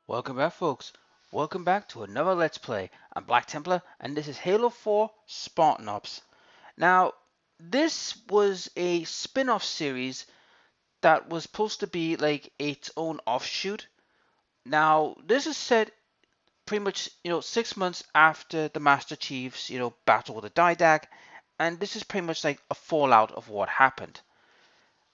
Welcome back, folks. Welcome back to another Let's Play. I'm Black Templar, and this is Halo 4 Spartan Ops. Now, this was a spin-off series that was supposed to be like its own offshoot. Now, this is set pretty much, 6 months after the Master Chief's, battle with the Didac, and this is pretty much like a fallout of what happened.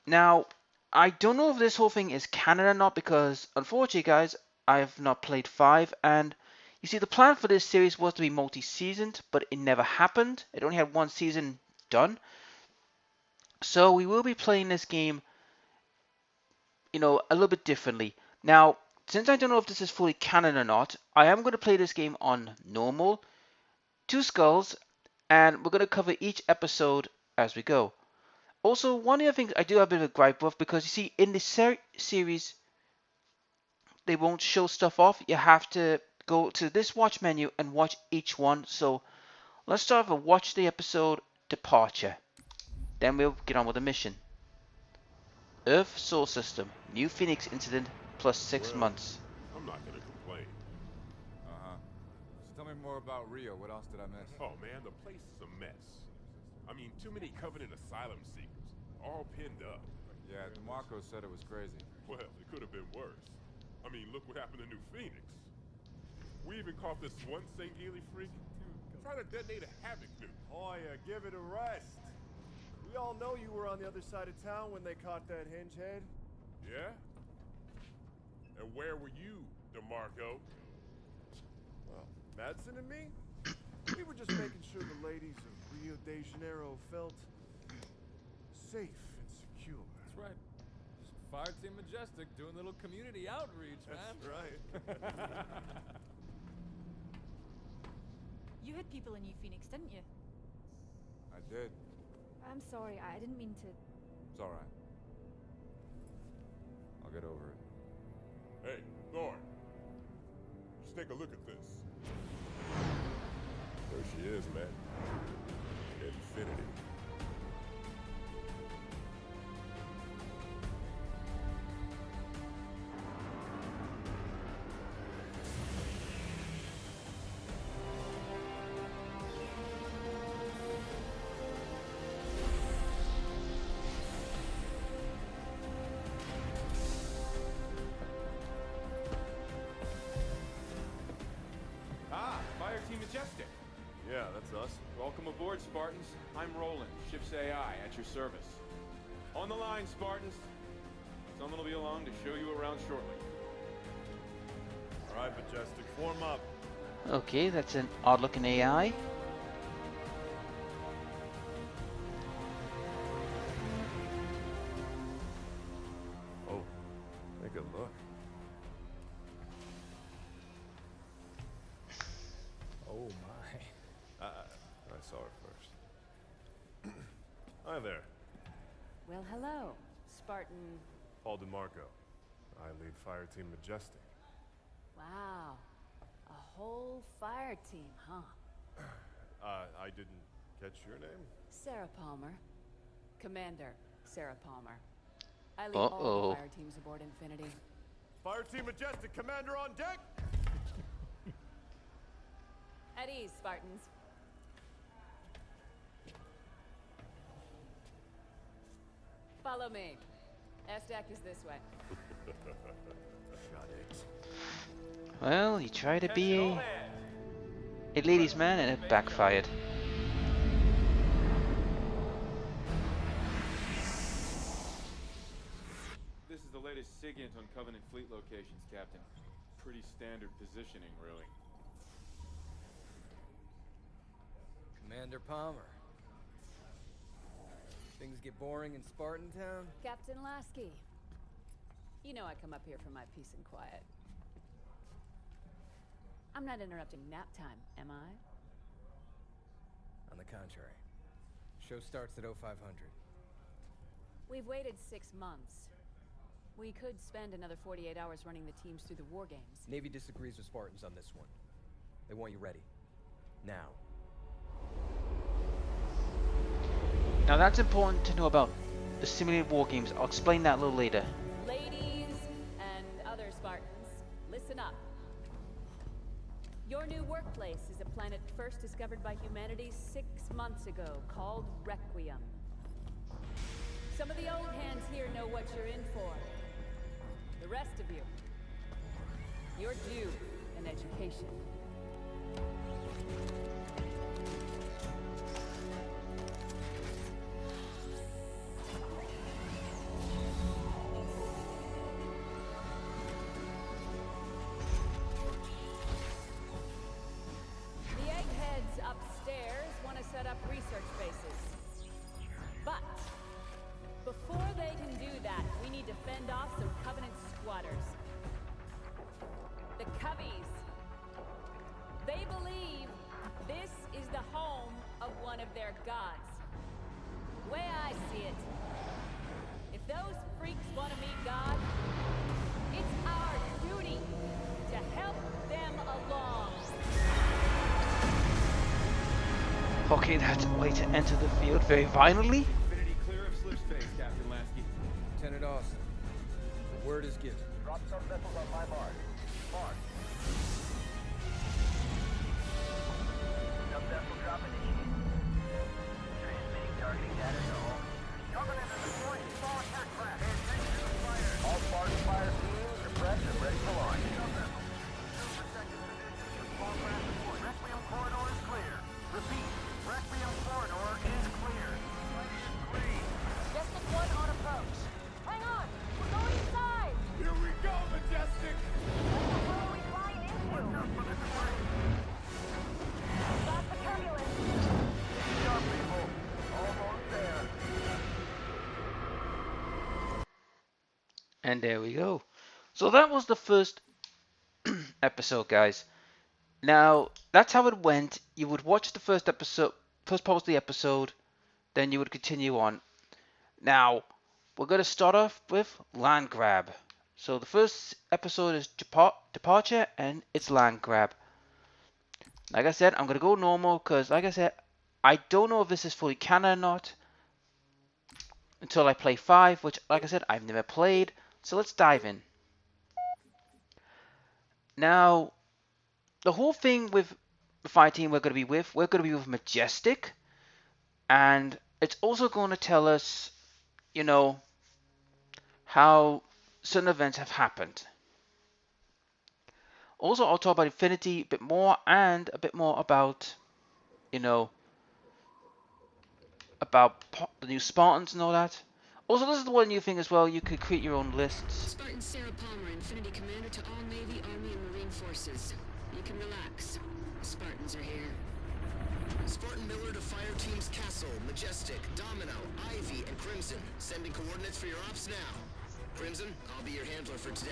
Now, I don't know if this whole thing is canon or not because, unfortunately, guys, I have not played 5. And you see, the plan for this series was to be multi-seasoned, but it never happened. It only had one season done. So we will be playing this game, a little bit differently. Now, since I don't know if this is fully canon or not, I am going to play this game on normal, 2 skulls, and we're going to cover each episode as we go. Also, one of the things I do have a bit of a gripe with, because you see, in this series, they won't show stuff off. You have to go to this watch menu and watch each one. So let's start with watch the episode Departure. Then we'll get on with the mission. Earth Solar System, New Phoenix incident plus 6 months. I'm not gonna complain. Uh-huh. So tell me more about Rio. What else did I miss? Oh man, the place is a mess. I mean, too many Covenant asylum seekers, all pinned up. Yeah, DeMarco said it was crazy. Well, it could have been worse. I mean, look what happened to New Phoenix. We even caught this one St. Geely freak trying to detonate a Havoc nuke. Oh yeah, give it a rest. We all know you were on the other side of town when they caught that hinge head. Yeah? And where were you, DeMarco? Well, Madsen and me, we were just making sure the ladies of Rio de Janeiro felt safe and secure. That's right. Just Fire Team Majestic doing a little community outreach, man. That's right. You had people in New Phoenix, didn't you? I did. I'm sorry, I didn't mean to. It's all right. I'll get over it. Hey, Thorn. Just take a look at this. There she is, man. Infinity. Ah, Fire Team Majestic. Yeah, that's us. Welcome aboard, Spartans. I'm Roland, ship's AI, at your service. On the line, Spartans. Someone will be along to show you around shortly. All right, Majestic, form up. Okay, that's an odd looking AI. Oh, take a look. Oh my. I saw her first. Hi there, Well, hello, Spartan. Paul DeMarco. I lead Fire Team Majestic. Wow, a whole fire team, huh? I didn't catch your name. Sarah Palmer. Commander Sarah Palmer. I lead all the fire teams aboard Infinity. Fire Team Majestic, Commander on deck! At ease, Spartans. Follow me. S-Deck is this way. Got it. Well, he tried to be a ladies' man and it backfired. This is the latest SIGINT on Covenant fleet locations, Captain. Pretty standard positioning, really. Commander Palmer. Things get boring in Spartan Town? Captain Lasky. You know I come up here for my peace and quiet. I'm not interrupting nap time, am I? On the contrary. Show starts at 0500. We've waited 6 months. We could spend another 48 hours running the teams through the war games. Navy disagrees with Spartans on this one. They want you ready. Now. Now that's important to know about the simulated war games. I'll explain that a little later. Ladies and other Spartans, Listen up. Your new workplace is a planet first discovered by humanity 6 months ago, called Requiem. Some of the old hands here know what you're in for. The rest of you, you're due an education. The eggheads upstairs want to set up research bases. But before they can do that, we need to fend off some Covenant squatters. The Coveys. They believe this is the home of one of their gods. The way I see it, if those freaks want to meet God, it's our duty to help them along. Okay, that's a way to enter the field very violently. Infinity clear of slip space, Captain Lasky. Lieutenant Austin, the word is given. Drop some vessels on my mark. Mark. Some vessel drop initiated. Transmitting targeting data to all. Coming into the point. Small attack class. Pay attention to the fire. All Spartan fire teams are prepped and ready to launch. Some vessel. Protected positions for small craft support. Requiem corridor is clear. Repeat. Requiem corridor is clear. Green. Majestic 1 on approach. Hang on! We're going inside! Here we go, Majestic! What are we flying into? Stop the turbulence! Stop, people. Almost there. And there we go. So that was the first episode, guys. Now, that's how it went. You would watch the first episode, first part of the episode, then you would continue on. Now, we're going to start off with land grab. So the first episode is departure, and it's land grab. Like I said, I'm going to go normal, because like I said, I don't know if this is fully canon or not until I play 5, which, like I said, I've never played. So let's dive in. Now, the whole thing with the fire team we're going to be with Majestic, and it's also going to tell us, you know, how certain events have happened. Also, I'll talk about Infinity a bit more, and a bit more about, you know, about the new Spartans and all that. Also, this is the one new thing as well, you could create your own lists. Spartan Sarah Palmer, Infinity Commander to all Navy, Army, and Marine forces. You can relax. The Spartans are here. Spartan Miller to Fire Teams Castle, Majestic, Domino, Ivy, and Crimson. Sending coordinates for your ops now. Crimson, I'll be your handler for today.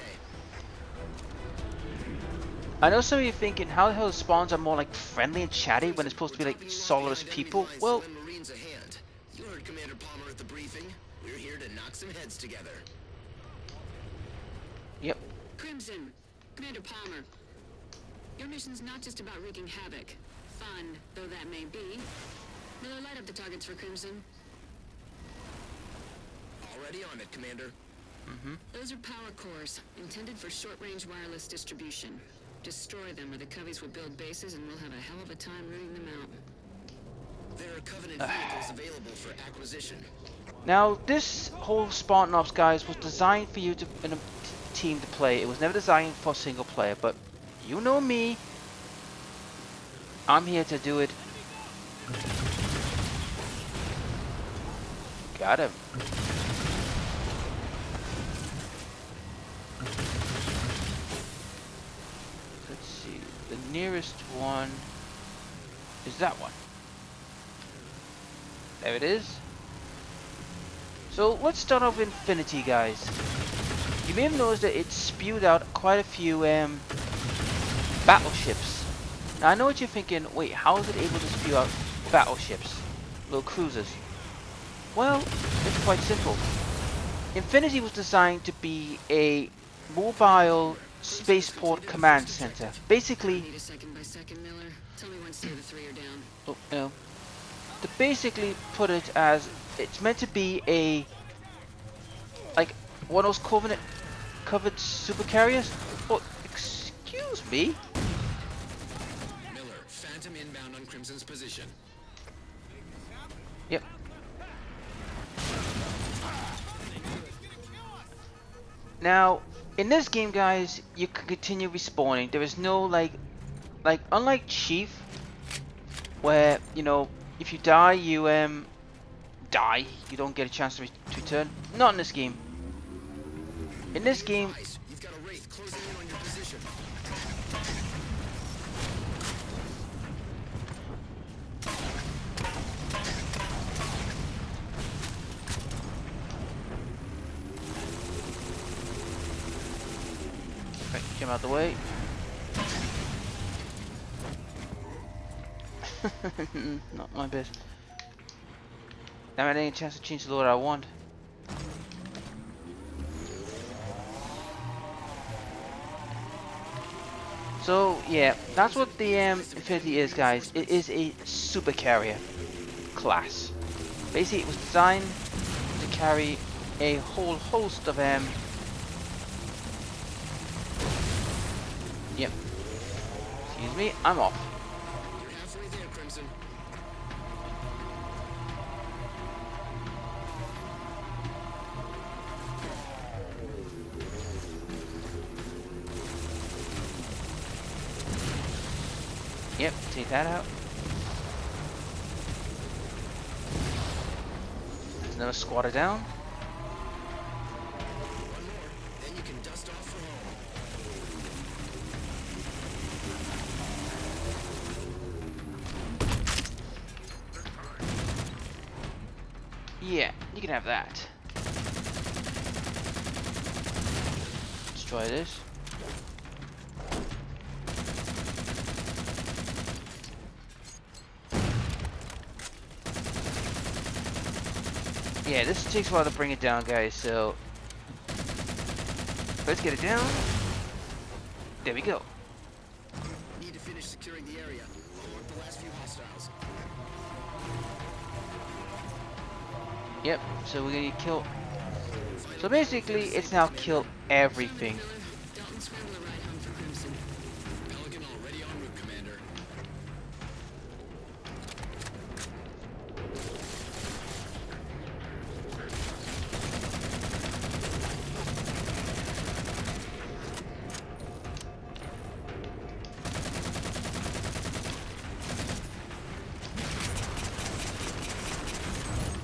I know some of you are thinking, how the hell the Spartans are more like friendly and chatty when it's supposed to be like Solaris people? Well, Marines a hand. You heard Commander Palmer at the briefing. We're here to knock some heads together. yep. Crimson, Commander Palmer. Your mission's not just about wreaking havoc. Fun, though that may be. Miller, light up the targets for Crimson. Already on it, Commander. Those are power cores, intended for short-range wireless distribution. Destroy them, or the Coveys will build bases and we'll have a hell of a time rooting them out. There are Covenant vehicles available for acquisition. Now, this whole Spartan Ops, guys, was designed for you to in a team to play. It was never designed for single player, but you know me. I'm here to do it. Got him. Let's see. The nearest one is that one. There it is. So let's start off with Infinity, guys. You may have noticed that it spewed out quite a few battleships. Now I know what you're thinking, wait, how is it able to spew out battleships? Little cruisers. Well, it's quite simple. Infinity was designed to be a mobile spaceport command center. Basically, Need a second by second, Miller. Tell me once two of the three are down. oh, no. To basically put it as, it's meant to be a, like, one of those covered super carriers. Oh, Excuse me? Miller, Phantom inbound on Crimson's position. Yep. Now, in this game, guys, you can continue respawning. There is no like unlike Chief, where you know if you die, you die. You don't get a chance to return. Not in this game. In this game, You've got a Wraith closing in on your position. right, get out the way. Not my best. Now I didn't get a chance to change the loader I want. So yeah, that's what the Infinity is, guys. It is a super carrier class. Basically, it was designed to carry a whole host of Yep. Excuse me, I'm off. You're halfway there, Crimson. Yep, take that out. There's another squatter down. One more, then you can dust off for home. Yeah, you can have that. Let's try this. Yeah, this takes a while to bring it down, guys, so let's get it down. There we go. Need to finish securing the area. I'll mark the last few hostiles. Yep, so we're gonna kill. So basically, it's now kill everything. Miller, Dalton Scrambler ride home for Crimson. Pelican already en route, Commander.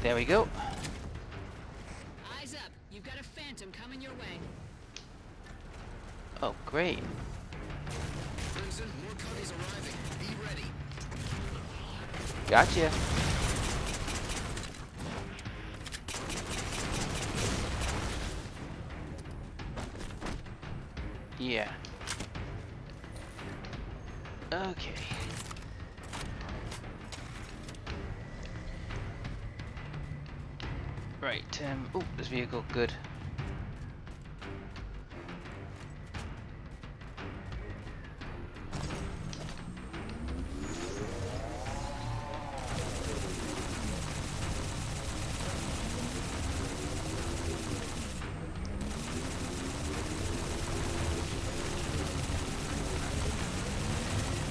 There we go. Eyes up. You've got a Phantom coming your way. Oh, great. Crimson, more cubbies arriving. Be ready. Gotcha. Yeah. Okay. Right, oh, this vehicle, good.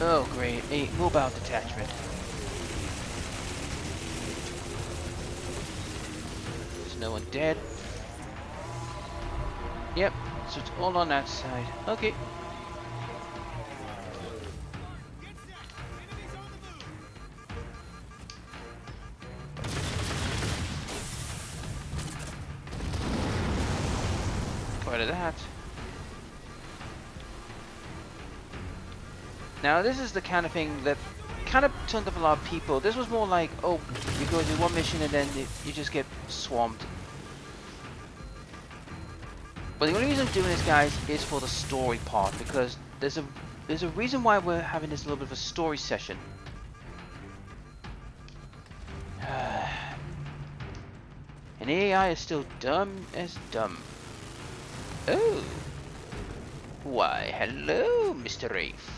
Oh, great, a mobile detachment. There's no one dead. Yep, so it's all on that side. Okay. Part of that. Now this is the kind of thing that kind of turned off a lot of people. This was more like, oh, you go do one mission and then you just get swamped. But the only reason I'm doing this, guys, is for the story part, because there's a reason why we're having this little bit of a story session. And AI is still dumb as dumb. Oh. Why, hello, Mr. Rafe.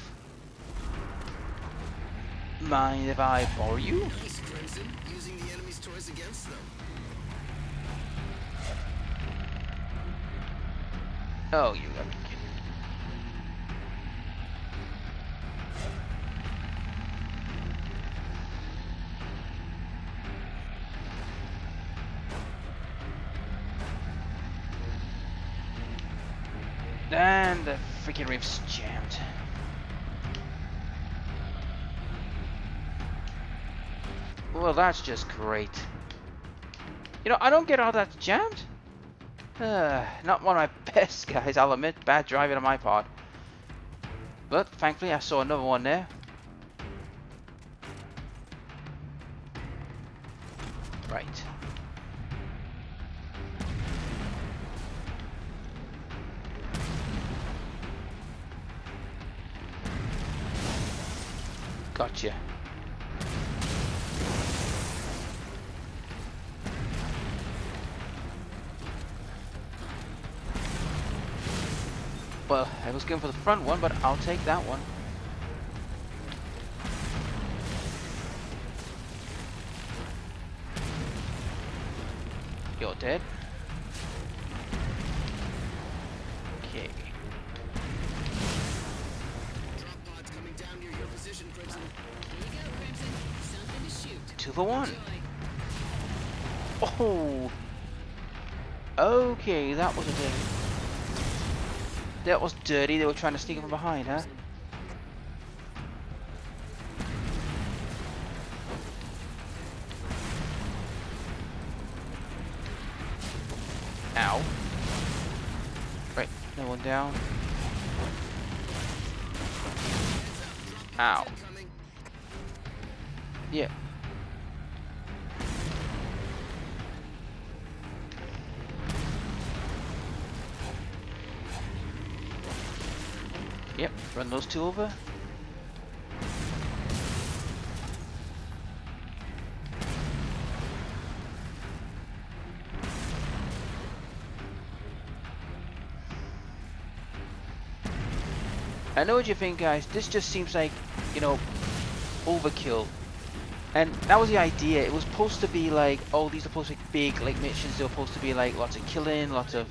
Mind if I borrow you? Nice, Crimson. Using the enemy's toys against them. Oh, you got me kidding. And the freaking rift's jammed. Well, that's just great. You know, I don't get all that jammed. Not one of my best, guys, I'll admit. Bad driving on my part. But thankfully, I saw another one there. Right. Gotcha. Well, I was going for the front one, but I'll take that one. You're dead. Okay. Drop pods coming down near your position, Crimson. Here you go, Crimson. Something to shoot. 2 for 1. Enjoy. Oh. Okay, that was a dirty. That was dirty. They were trying to sneak from behind, huh? Ow. Right, no one down. Ow. Yeah. Yep, run those 2 over. I know what you think, guys. This just seems like, you know, overkill. And that was the idea. It was supposed to be like, oh, these are supposed to be big, like, missions. They were supposed to be like lots of killing, lots of...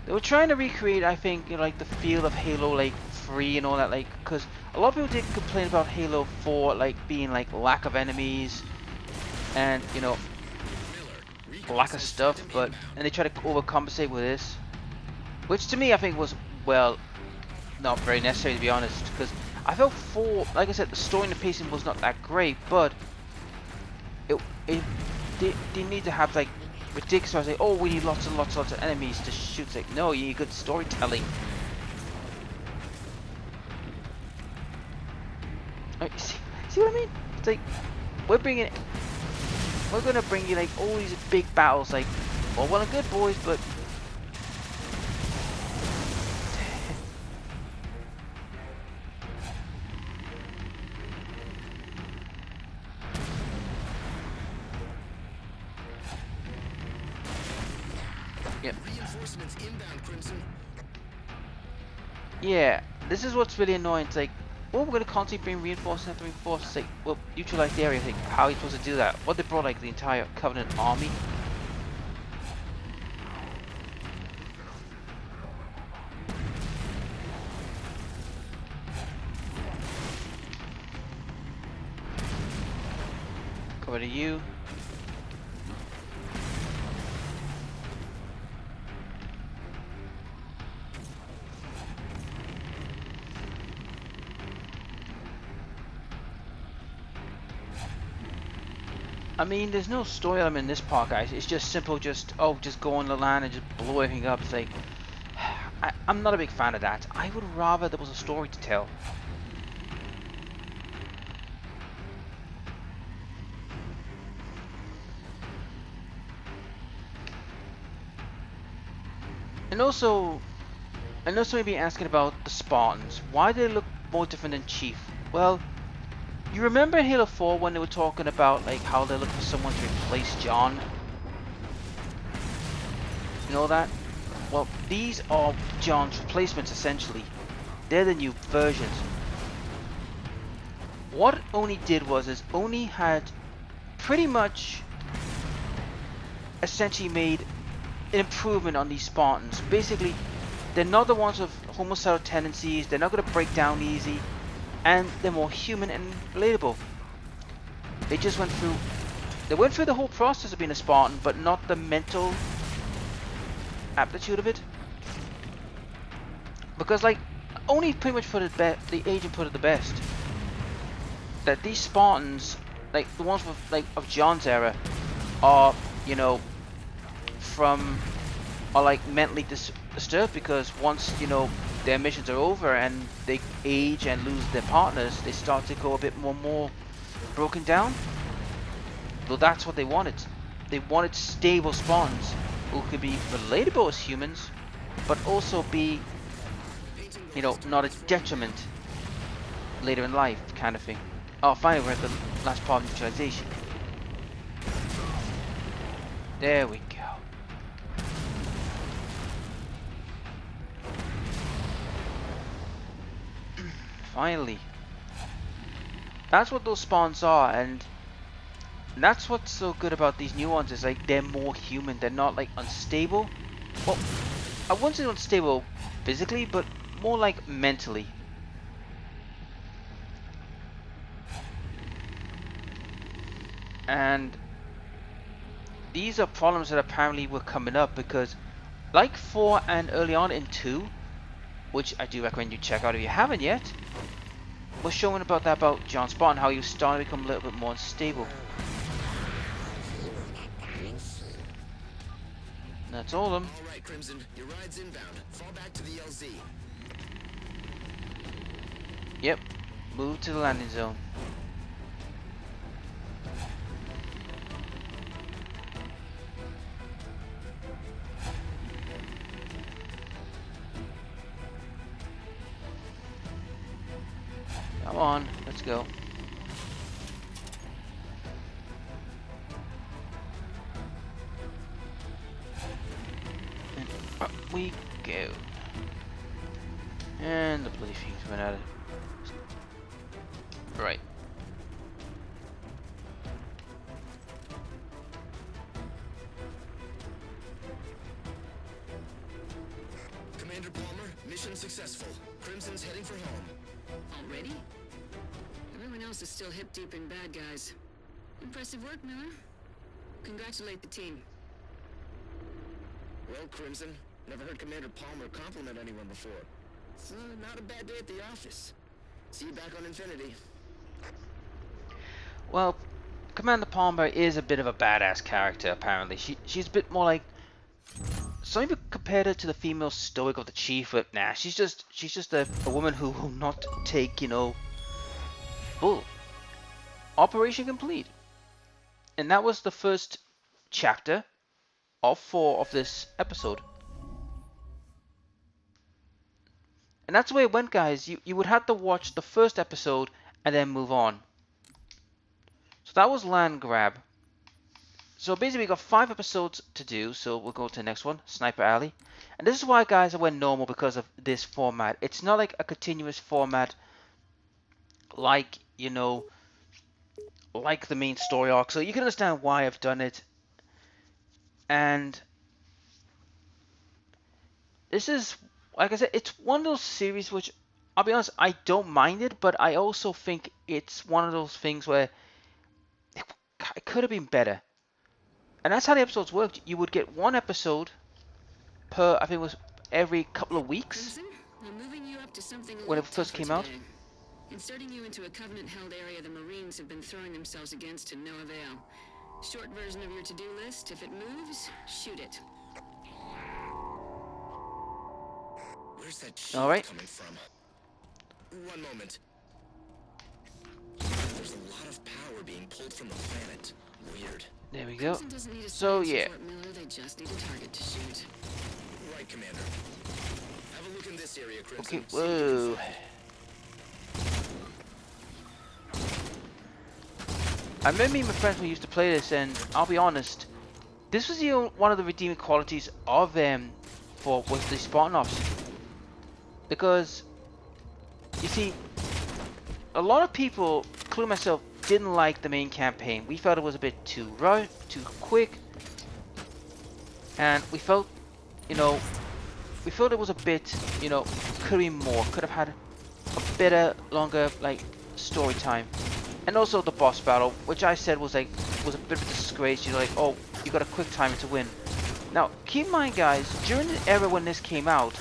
They were trying to recreate, I think, you know, like the feel of Halo, like 3 and all that, like, because a lot of people did complain about Halo 4, like being like lack of enemies and, you know, lack of stuff, but and they try to overcompensate with this, which to me I think was, well, not very necessary, to be honest, because I felt 4, like I said, the story and the pacing was not that great, but they need to have like ridiculous. I say, oh, we need lots and lots of enemies to shoot. It's like, no, you need good storytelling. Like, see what I mean? It's like we're gonna bring you like all these big battles. Like, well and good, boys, but yep. Reinforcements inbound, Crimson. Yeah, this is what's really annoying. It's like, well, we're gonna constantly bring reinforcements after reinforcements. It's like, well, neutralize the area. Like, how are you supposed to do that? What, they brought like the entire Covenant army? Cover to you. I mean, there's no story element in this part, guys. It's just simple, just, oh, just go on the land and just blow everything up. It's like, I'm not a big fan of that. I would rather there was a story to tell. And also maybe asking about the Spartans. Why do they look more different than Chief? Well, you remember in Halo 4 when they were talking about like how they're looking for someone to replace John? You know that? Well, these are John's replacements essentially. They're the new versions. What Oni did was Oni had pretty much essentially made an improvement on these Spartans. Basically, they're not the ones with homicidal tendencies, they're not going to break down easy, and they're more human and relatable. They just went through. They went through the whole process of being a Spartan, but not the mental aptitude of it. Because like, only pretty much put it the agent put it the best. That these Spartans, like the ones with, like of John's era, are, you know, are like mentally disturbed, because once, you know, their missions are over and they age and lose their partners, they start to go a bit more broken down. Though that's what they wanted. They wanted stable Spartans who could be relatable as humans, but also be, you know, not a detriment later in life, kind of thing. Oh, finally we're at the last part of neutralization. There we go. Finally. That's what those spawns are, and that's what's so good about these new ones, is like they're more human. They're not like unstable. Well, I wouldn't say unstable physically, but more like mentally. And these are problems that apparently were coming up because, like 4 and early on in 2, which I do recommend you check out if you haven't yet, was showing about that about John Spartan, how he was starting to become a little bit more unstable. That's all of them. All right, Crimson, your ride's inbound. Fall back to the LZ. Yep, move to the landing zone. Come on, let's go. And up we go. And the bloody thing's went out of it. Right. Commander Palmer, mission successful. Crimson's heading for home. Already? Everyone else is still hip deep in bad guys. Impressive work, Miller. Congratulate the team. Well, Crimson, never heard Commander Palmer compliment anyone before. It's not a bad day at the office. See you back on Infinity. Well, Commander Palmer is a bit of a badass character, apparently. She's a bit more like, some people compared her to the female stoic of the Chief, but nah, she's just a woman who will not take, you know, bull. Operation complete. And that was the first chapter of 4 of this episode. And that's the way it went, guys. You would have to watch the first episode and then move on. So that was Land Grab. So basically we got 5 episodes to do, so we'll go to the next one, Sniper Alley. And this is why, guys, I went normal, because of this format. It's not like a continuous format like, you know, like the main story arc. So you can understand why I've done it. And this is, like I said, it's one of those series which, I'll be honest, I don't mind it, but I also think it's one of those things where it could have been better. And that's how the episodes worked. You would get 1 episode per, I think it was every couple of weeks. Crimson, I'm moving you up to something a When it little first tougher came out. today. Inserting you into a Covenant-held area the Marines have been throwing themselves against to no avail. Short version of your to-do list: if it moves, shoot it. Where's that All right. shield coming from? One moment. There's a lot of power being pulled from the planet. Weird. There we go. Crimson doesn't need a So science yeah. report, Miller. They just need a target to shoot. Right, Commander. Have a look in this area, Crimson. Okay, See what you can whoa. find. I remember me and my friends we used to play this, and I'll be honest, this was one of the redeeming qualities of them was the Spartan Ops. Because, you see, a lot of people, including myself, didn't like the main campaign. We felt it was a bit too rushed, too quick, and we felt, you know, it was a bit, you know, could have been more, could have had a better, longer, like, story time. And also the boss battle, which I said was a bit of a disgrace. You're like, oh, you got a quick timer to win. Now, keep in mind, guys, during the era when this came out,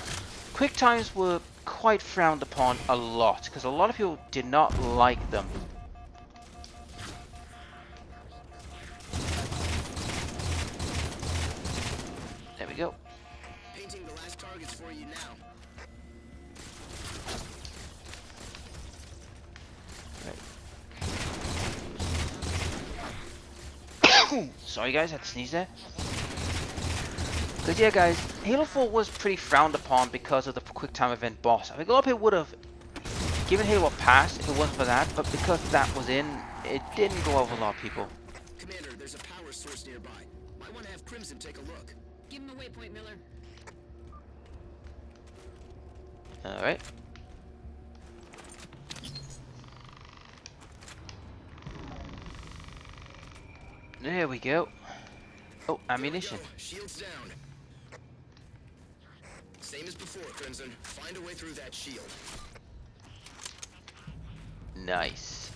quick times were quite frowned upon a lot because a lot of people did not like them. There we go. Painting the last targets for you now. Sorry guys, I had to sneeze there. Because yeah guys, Halo 4 was pretty frowned upon because of the quick time event boss. I think a lot of people would have given Halo a pass if it wasn't for that, but because that was in, it didn't go over a lot of people. Commander, there's a power source nearby. Might want to have Crimson take a look. Give him a waypoint, Miller. Alright. There we go. Oh, ammunition. Shields down. Same as before, Crimson. Find a way through that shield. Nice.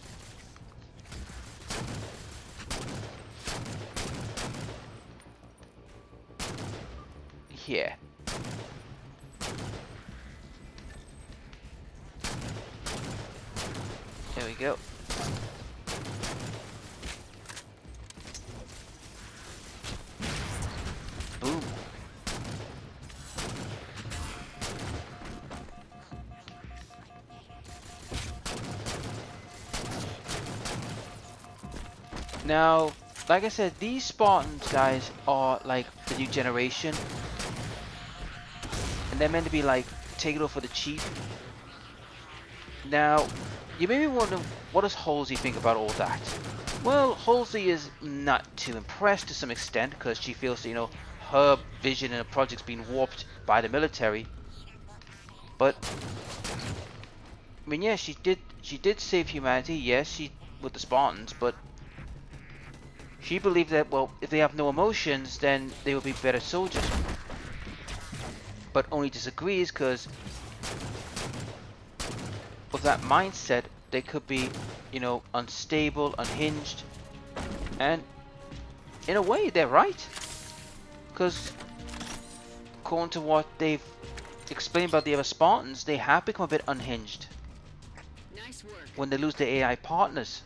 Yeah. There we go. Boom. Now, like I said, these Spartans, guys, are like the new generation. And they're meant to be like, take it off for the cheap. Now, you may be wondering, what does Halsey think about all that? Well, Halsey is not too impressed to some extent, because she feels that, you know, her vision and her project's been warped by the military. But, I mean, yeah, she did save humanity, yes, she with the Spartans, but she believed that, well, if they have no emotions, then they will be better soldiers. But only disagrees because with that mindset, they could be, you know, unstable, unhinged, and in a way, they're right. Because according to what they've explained about the other Spartans, they have become a bit unhinged. Nice work. When they lose their AI partners.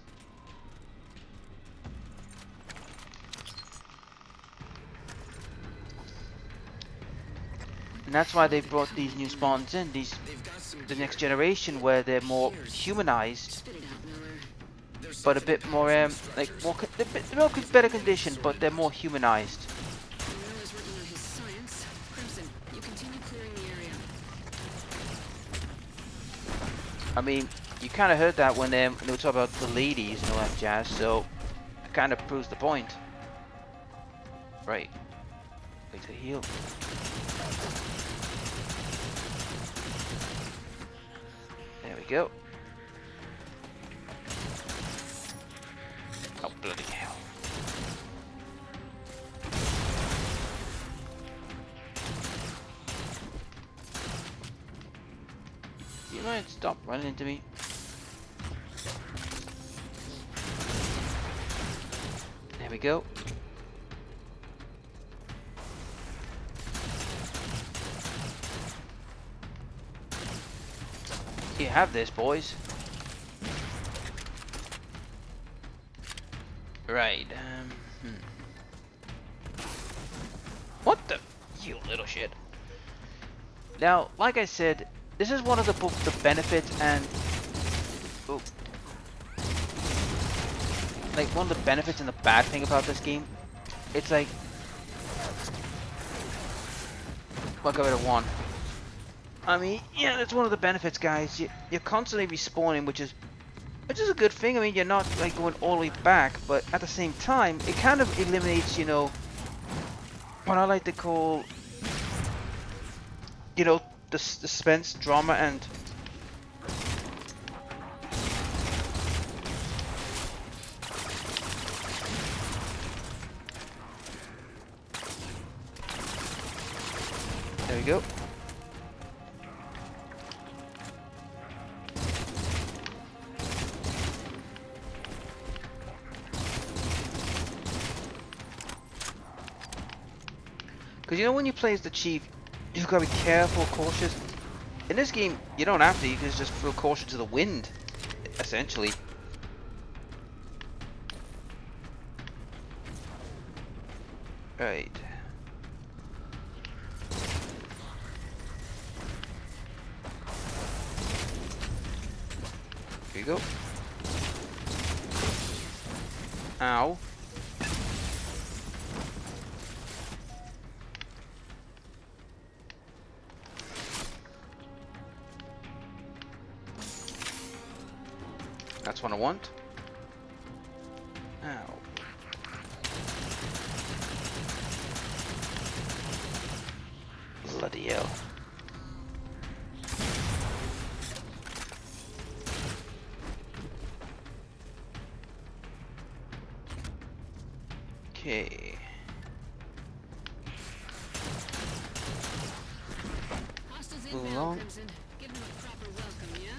And that's why they brought these new Spartans in, the next generation, where they're more humanized, Spit it out, Miller. but a bit more like more better conditioned, but they're more humanized. Miller's working on his science. Crimson, you continue clearing the area. I mean, you kind of heard that when they were talking about the ladies and all that jazz, so it kind of proves the point. Right. Wait to heal. There we go. Oh, bloody hell. You might stop running into me. There we go. You have this, boys. Right. What the? You little shit. Now, like I said, this is one of the benefits and like one of the benefits and the bad thing about this game. It's like, I'll go to one. I mean, yeah, that's one of the benefits, guys. You're constantly respawning, which is a good thing. I mean, you're not like going all the way back, but at the same time, it kind of eliminates, you know, what I like to call, you know, the suspense, drama, and there we go. Because you know when you play as the chief, you've got to be careful, cautious. In this game, you don't have to. You can just throw caution to the wind, essentially. Right. Here you go. Ow. That's what I want. Ow. Bloody hell. Okay. Hostiles Move inbound, along. Crimson. Give them a proper welcome, yeah?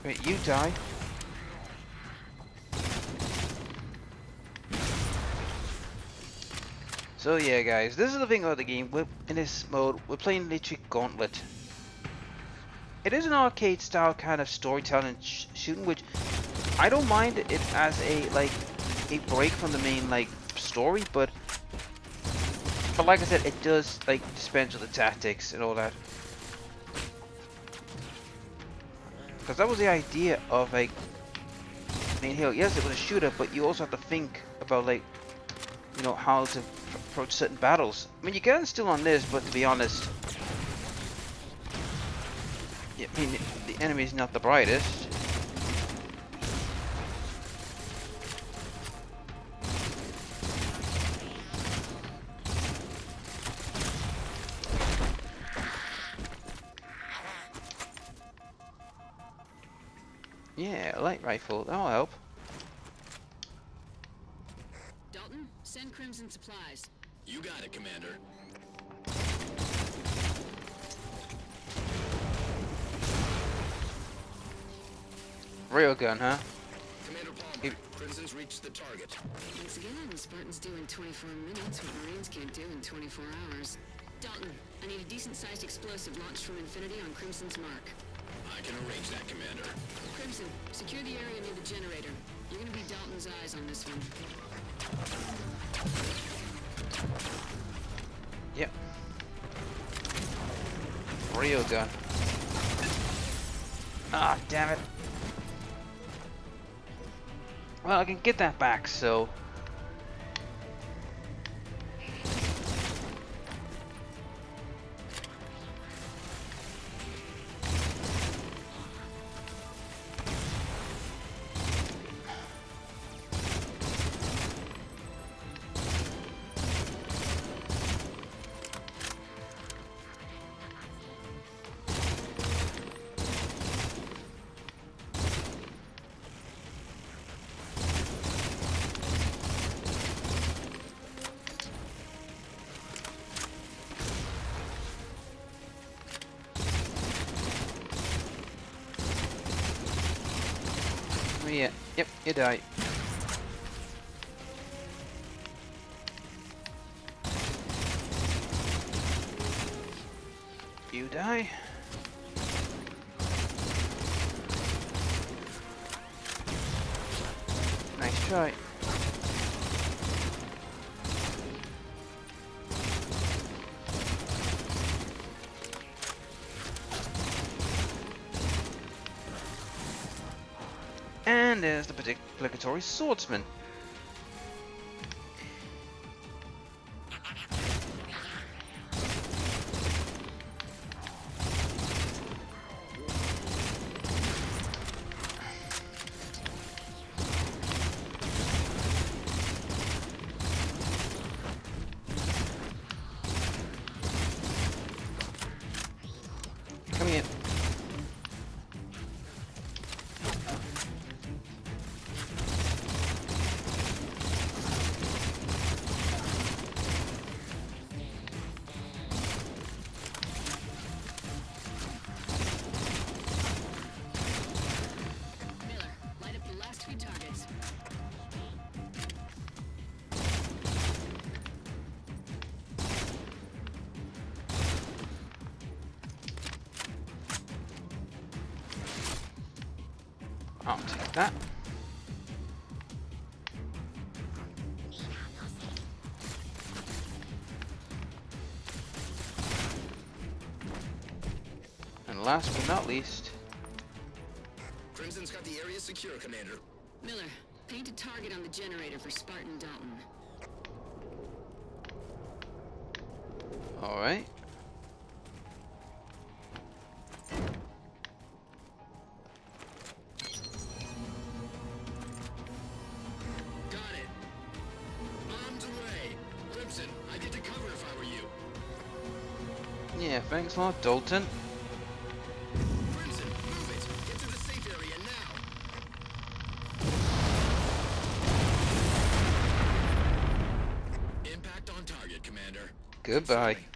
Wait, you die. So yeah, guys, this is the thing about the game. In this mode, we're playing literally Gauntlet. It is an arcade-style kind of storytelling shooting, which I don't mind it as a a break from the main story, but like I said, it does dispense with the tactics and all that. Because that was the idea of I mean, hell, yes, it was a shooter, but you also have to think about you know, how to approach certain battles. I mean, you can still on this, but to be honest, yeah, I mean, the enemy's not the brightest. Yeah, light rifle, that'll help. Dalton, send Crimson supplies. You got it, Commander. Railgun, huh? Commander Palmer, Crimson's reached the target. Once again, Spartans do in 24 minutes what Marines can't do in 24 hours. Dalton, I need a decent-sized explosive launched from Infinity on Crimson's mark. I can arrange that, Commander. Crimson, secure the area near the generator. You're gonna be Dalton's eyes on this one. Yep. Railgun. Ah, damn it. Well, I can get that back, so... Yeah, yep, you die. You die. Nice try. And there's the obligatory swordsman. Come here. I'll take that. And last but not least, Crimson's got the area secure, Commander. Miller, paint a target on the generator for Spartan Dalton. alright. Got it. Arms away. Crimson, I get to cover if I were you. Yeah, thanks a lot, Dalton. Crimson, move it. Get to the safe area now. Impact on target, Commander. Goodbye. Sorry.